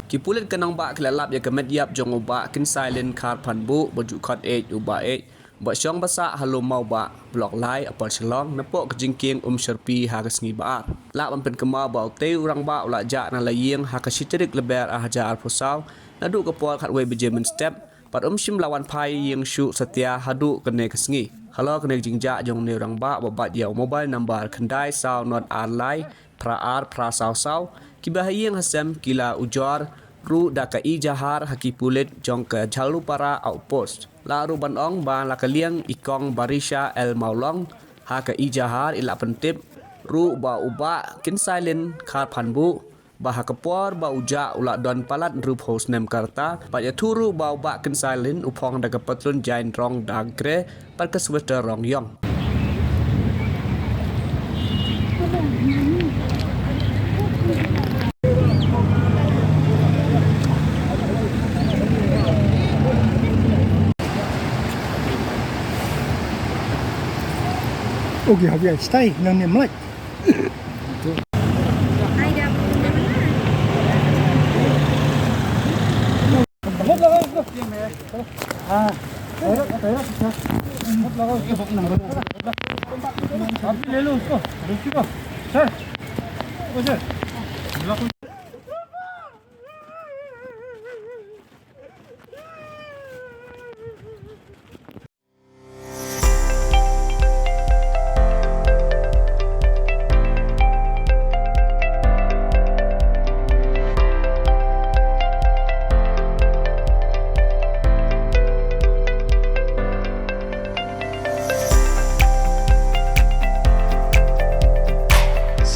Kipulit kanang ba kilalap ya kemet yap jong uba Kynsailin kar panbu baju kot uba ba syong basa halu mau ba blok lai apal chelong Napoh ke Jingkieng Umshyrp ha kesngi baat la pampen kemau ba te urang ba ula ja na layeng ha ka sitrik leber hajar pusau nadu ke pol khat we bejemen step pat shim lawan pai yang shu setia hadu kene kesngi halo kene jingja jong ne urang ba bat ya mobile number kendai sau not online pra sau kibahayeng hasem kila ujor ru da ka ijahar hakipulit jong ke jalu para outpost la ru banong ba la kaliang ikong barisha el maulong ha ka ijahar ila pentip ru ba uba Kynsailin khar phanbu ba ha kapor ba uja ula don palat ru post nem karta pa ya turu ba uba Kynsailin upong da ka patrun jain rong dagre par ka sweater rong yong Okay, have you stay nang nem like.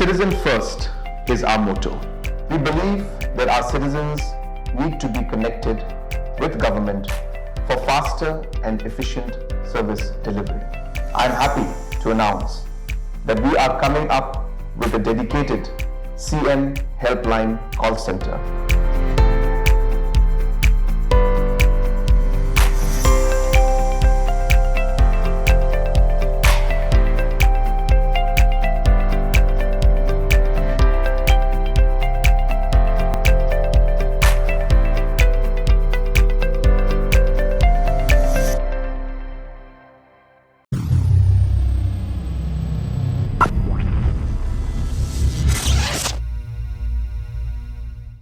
Citizen first is our motto. We believe that our citizens need to be connected with government for faster and efficient service delivery. I am happy to announce that we are coming up with a dedicated CM helpline call center